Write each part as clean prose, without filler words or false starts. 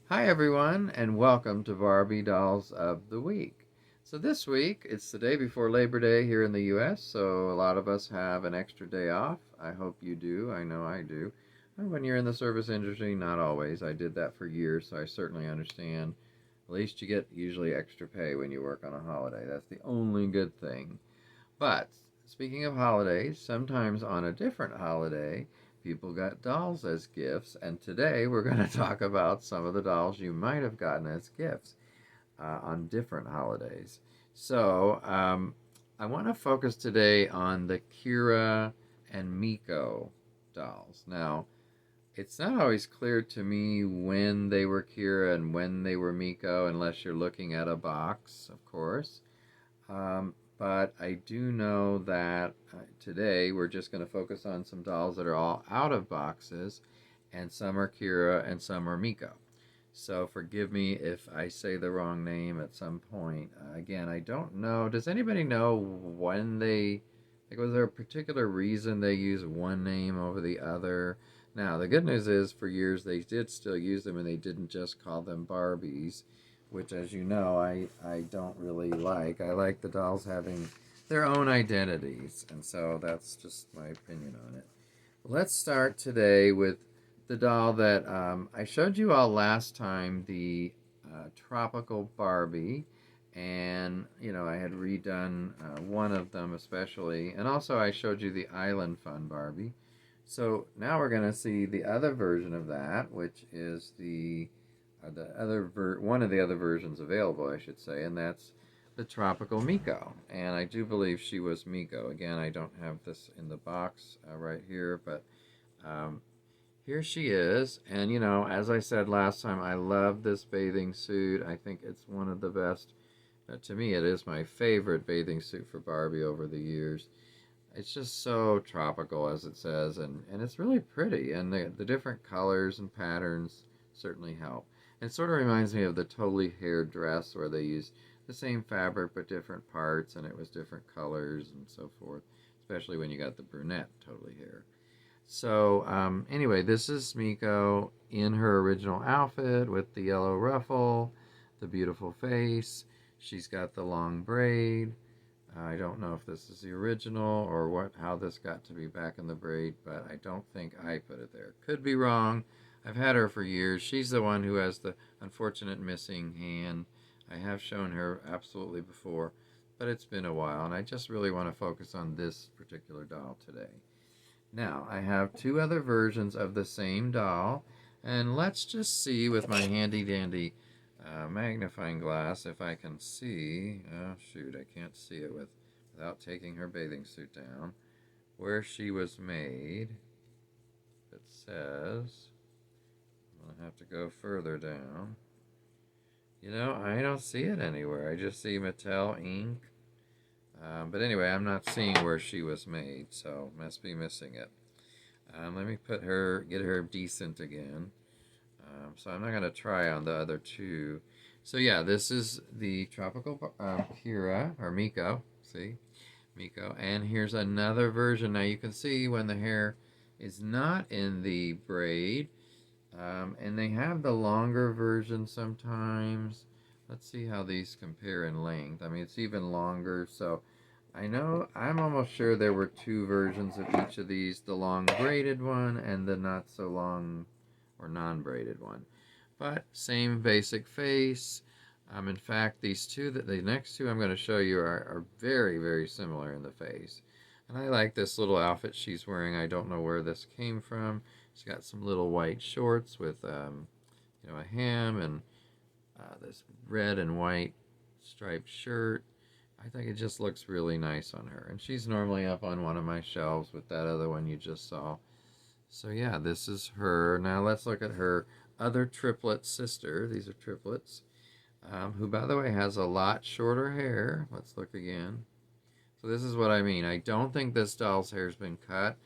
Hi, everyone, and welcome to Barbie Dolls of the Week. So, this week, it's the day before Labor Day here in the U.S., so a lot of us have an extra day off. I hope you do. I know I do. When you're in the service industry, not always. I did that for years, so I certainly understand. At least you get usually extra pay when you work on a holiday. That's the only good thing. But speaking of holidays, sometimes on a different holiday, people got dolls as gifts. And today we're going to talk about some of the dolls you might have gotten as gifts on different holidays. So I want to focus today on the Kira and Miko dolls. Now, it's not always clear to me when they were Kira and when they were Miko, unless you're looking at a box, of course. But I do know that today we're just going to focus on some dolls that are all out of boxes, and some are Kira and some are Miko. So forgive me if I say the wrong name at some point. Again, I don't know. Does anybody know when like, was there a particular reason they use one name over the other? Now, the good news is for years they did still use them and they didn't just call them Barbies, which, as you know, I don't really like. I like the dolls having their own identities, and so that's just my opinion on it. Let's start today with the doll that I showed you all last time, the Tropical Barbie. And, I had redone one of them especially. And also, I showed you the Island Fun Barbie. So now we're going to see the other version of that, which is one of the other versions available, I should say, and that's the Tropical Miko. And I do believe she was Miko. Again, I don't have this in the box right here, but um, here she is. And as I said last time, I love this bathing suit. I think it's one of the best. To me, it is my favorite bathing suit for Barbie over the years. It's just so tropical, as it says, and it's really pretty. And the different colors and patterns certainly help. It sort of reminds me of the Totally Hair dress, where they use the same fabric but different parts, and it was different colors and so forth, especially when you got the brunette Totally Hair. So anyway, this is Miko in her original outfit with the yellow ruffle, the beautiful face. She's got the long braid. I don't know if this is the original or how this got to be back in the braid, but I don't think I put it there. Could be wrong. I've had her for years. She's the one who has the unfortunate missing hand. I have shown her absolutely before, but it's been a while, and I just really want to focus on this particular doll today. Now, I have two other versions of the same doll, and let's just see with my handy dandy magnifying glass if I can see. Oh, shoot, I can't see it without taking her bathing suit down. Where she was made. It says. I'll have to go further down. I don't see it anywhere. I just see Mattel Inc. But anyway, I'm not seeing where she was made, so must be missing it. Let me get her decent again. So I'm not going to try on the other two. So yeah, this is the Tropical Kira, or Miko. See? Miko. And here's another version. Now you can see when the hair is not in the braid. And they have the longer version sometimes. Let's see how these compare in length. I mean, it's even longer, so I'm almost sure there were two versions of each of these, the long braided one and the not so long or non-braided one. But same basic face. In fact, the next two I'm going to show you are very, very similar in the face. And I like this little outfit she's wearing. I don't know where this came from. She's got some little white shorts with, a hem and this red and white striped shirt. I think it just looks really nice on her. And she's normally up on one of my shelves with that other one you just saw. So yeah, this is her. Now let's look at her other triplet sister. These are triplets, who, by the way, has a lot shorter hair. Let's look again. So this is what I mean. I don't think this doll's hair's been cut.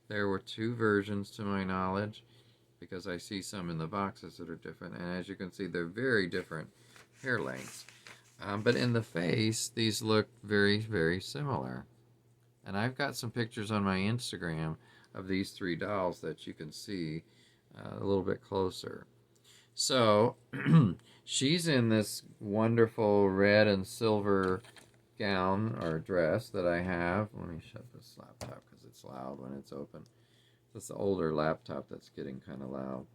There were two versions to my knowledge, because I see some in the boxes that are different. And as you can see, they're very different hair lengths. But in the face, these look very, very similar. And I've got some pictures on my Instagram of these three dolls that you can see a little bit closer. So she's in this wonderful red and silver gown or dress that I have. Let me shut this laptop because it's loud when it's open. This older laptop that's getting kind of loud.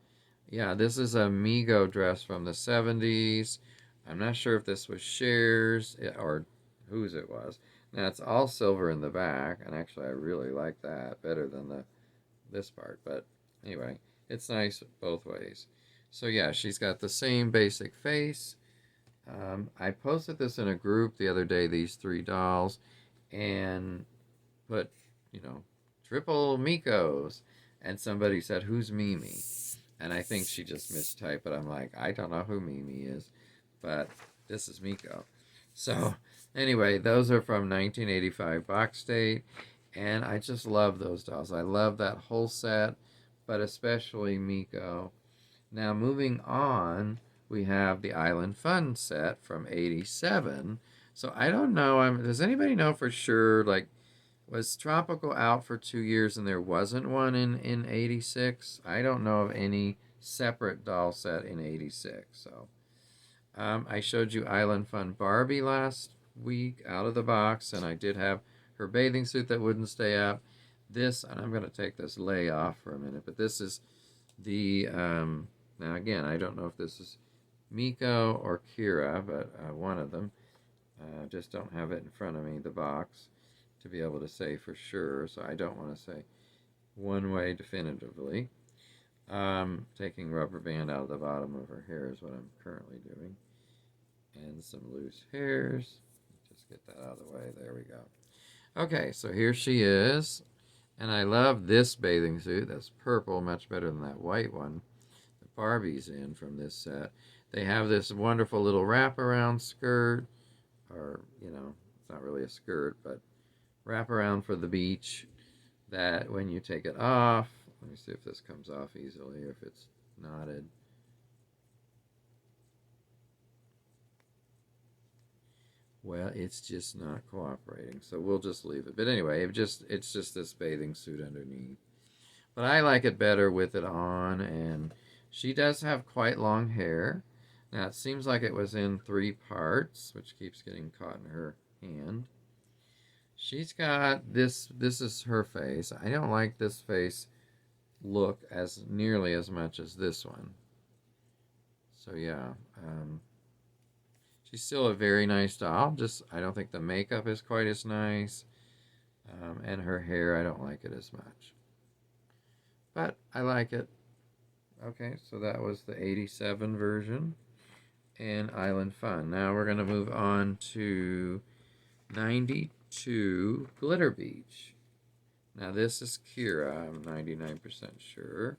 Yeah, this is a Migo dress from the 70s. I'm not sure if this was Cher's or whose it was. Now it's all silver in the back, and actually I really like that better than this part. But anyway, it's nice both ways. So yeah, she's got the same basic face. I posted this in a group the other day, these three dolls, and put, you know, triple Mikos. And somebody said, "Who's Mimi?" And I think she just mistyped, but I'm like, I don't know who Mimi is, but this is Miko. So anyway, those are from 1985 box date, and I just love those dolls. I love that whole set, but especially Miko. Now moving on, we have the Island Fun set from 87. So I don't know, does anybody know for sure, like, was Tropical out for 2 years and there wasn't one in 86? I don't know of any separate doll set in 86. So I showed you Island Fun Barbie last week out of the box, and I did have her bathing suit that wouldn't stay up. This, and I'm going to take this lay off for a minute, but this is the, now again, I don't know if this is Miko or Kira, but one of them. Just don't have it in front of me, the box, to be able to say for sure, so I don't want to say one way definitively. Taking rubber band out of the bottom of her hair is what I'm currently doing. And some loose hairs. Just get that out of the way. There we go. Okay, so here she is. And I love this bathing suit. That's purple, much better than that white one that Barbie's in from this set. They have this wonderful little wraparound skirt, or, you know, it's not really a skirt, but wraparound for the beach that when you take it off, let me see if this comes off easily or if it's knotted. Well, it's just not cooperating, so we'll just leave it. But anyway, it's just this bathing suit underneath. But I like it better with it on, and she does have quite long hair. Now, it seems like it was in 3 parts, which keeps getting caught in her hand. She's got this is her face. I don't like this face look as nearly as much as this one. So yeah, she's still a very nice doll. Just I don't think the makeup is quite as nice, and her hair I don't like it as much. But I like it. Okay, so that was the 87 version and Island Fun. Now we're gonna move on to 92 Glitter Beach. Now this is Kira, I'm 99% sure.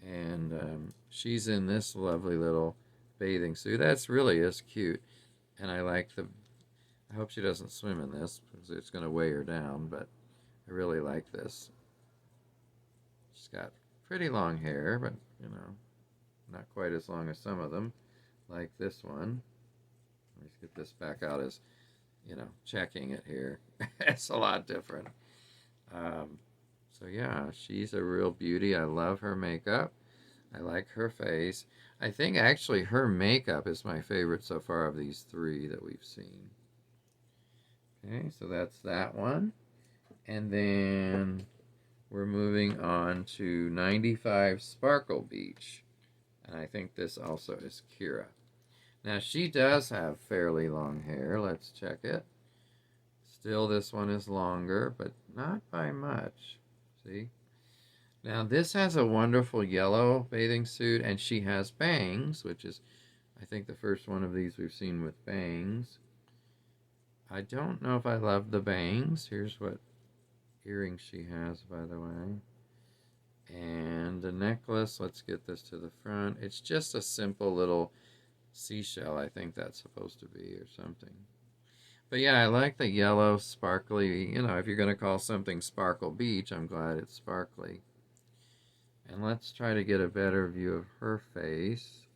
And she's in this lovely little bathing suit. That's really is cute. And I like I hope she doesn't swim in this because it's going to weigh her down, but I really like this. She's got pretty long hair, but, you know, not quite as long as some of them, like this one. Let's get this back out as, you know, checking it here. It's a lot different. So yeah, she's a real beauty. I love her makeup. I like her face. I think actually her makeup is my favorite so far of these 3 that we've seen. Okay, so that's that one. And then we're moving on to 95 Sparkle Beach. And I think this also is Kira. Now she does have fairly long hair. Let's check it. Still, this one is longer, but not by much. See? Now, this has a wonderful yellow bathing suit, and she has bangs, which is, I think, the first one of these we've seen with bangs. I don't know if I love the bangs. Here's what earrings she has, by the way. And the necklace, let's get this to the front. It's just a simple little seashell, I think that's supposed to be, or something. But yeah, I like the yellow sparkly, you know, if you're going to call something Sparkle Beach, I'm glad it's sparkly. And let's try to get a better view of her face.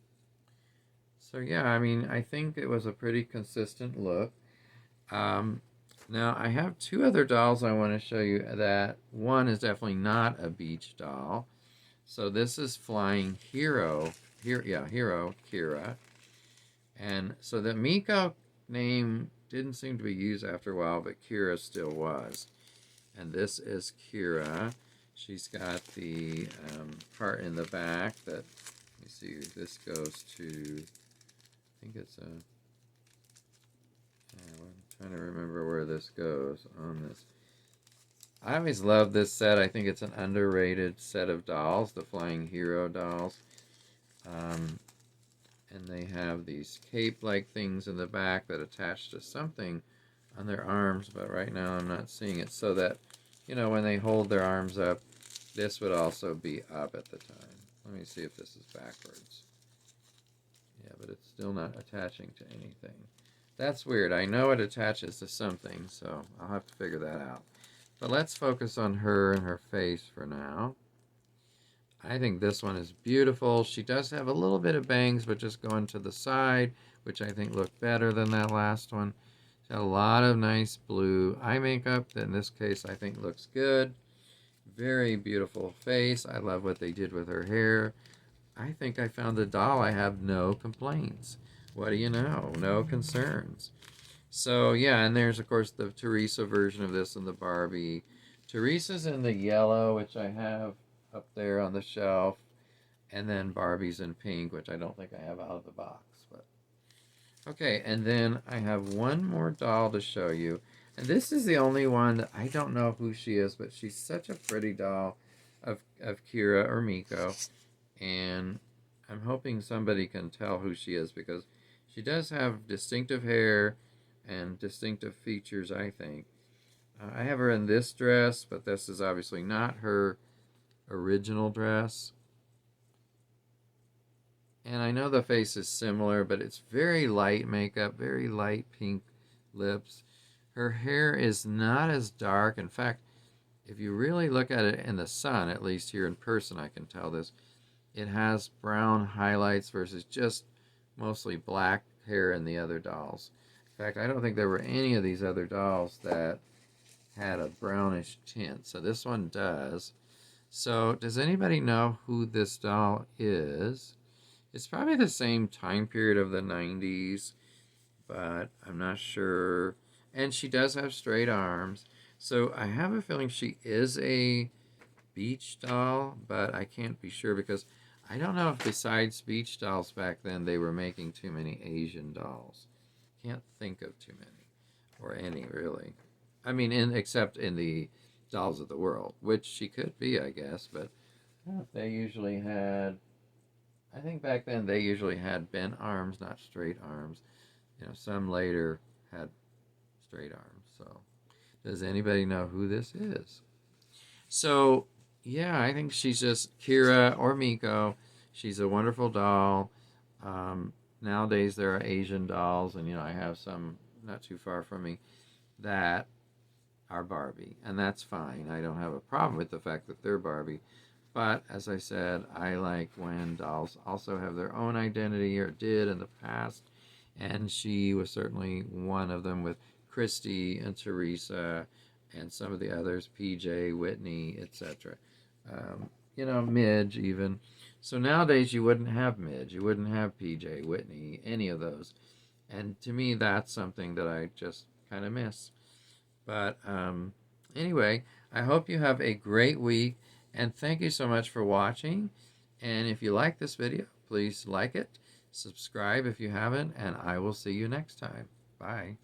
So yeah, I mean, I think it was a pretty consistent look. Now, I have 2 other dolls I want to show you that one is definitely not a beach doll. So this is Flying Hero Hero Kira. And so the Miko name didn't seem to be used after a while, but Kira still was. And this is Kira. She's got the part in the back that, let me see, this goes to, I think it's a, I'm trying to remember where this goes on this. I always love this set. I think it's an underrated set of dolls, the Flying Hero dolls. And they have these cape-like things in the back that attach to something on their arms, but right now I'm not seeing it, so that, you know, when they hold their arms up, this would also be up at the time. Let me see if this is backwards. Yeah, but it's still not attaching to anything. That's weird. I know it attaches to something, so I'll have to figure that out. But let's focus on her and her face for now. I think this one is beautiful. She does have a little bit of bangs, but just going to the side, which I think look better than that last one. She's got a lot of nice blue eye makeup that in this case I think looks good. Very beautiful face. I love what they did with her hair. I think I found a doll I have no complaints. What do you know? No concerns. So yeah, and there's of course the Teresa version of this and the Barbie. Teresa's in the yellow, which I have up there on the shelf, and then Barbie's in pink, which I don't think I have out of the box. But okay, and then I have one more doll to show you, and this is the only one that I don't know who she is, but she's such a pretty doll of Kira or Miko, and I'm hoping somebody can tell who she is because she does have distinctive hair and distinctive features, I think. I have her in this dress, but this is obviously not her original dress. And I know the face is similar, but it's very light makeup, very light pink lips. Her hair is not as dark. In fact, if you really look at it in the sun, at least here in person, I can tell this, it has brown highlights versus just mostly black hair in the other dolls. In fact, I don't think there were any of these other dolls that had a brownish tint. So this one does. So does anybody know who this doll is? It's probably the same time period of the 90s, but I'm not sure. And she does have straight arms. So I have a feeling she is a beach doll, but I can't be sure because I don't know if besides beach dolls back then they were making too many Asian dolls. Can't think of too many, or any really. I mean, except in the Dolls of the World, which she could be, I guess, but they usually had, I think back then they usually had bent arms, not straight arms. You know, some later had straight arms. So, does anybody know who this is? So, yeah, I think she's just Kira or Miko. She's a wonderful doll. Nowadays there are Asian dolls, and you know I have some not too far from me that are Barbie, and that's fine. I don't have a problem with the fact that they're Barbie. But as I said, I like when dolls also have their own identity, or did in the past, and she was certainly one of them with Christy and Teresa and some of the others, PJ, Whitney, etc. You know, Midge even. So nowadays you wouldn't have Midge, you wouldn't have PJ, Whitney, any of those. And to me, that's something that I just kind of miss. But anyway, I hope you have a great week, and thank you so much for watching. And if you like this video, please like it, subscribe if you haven't, and I will see you next time. Bye.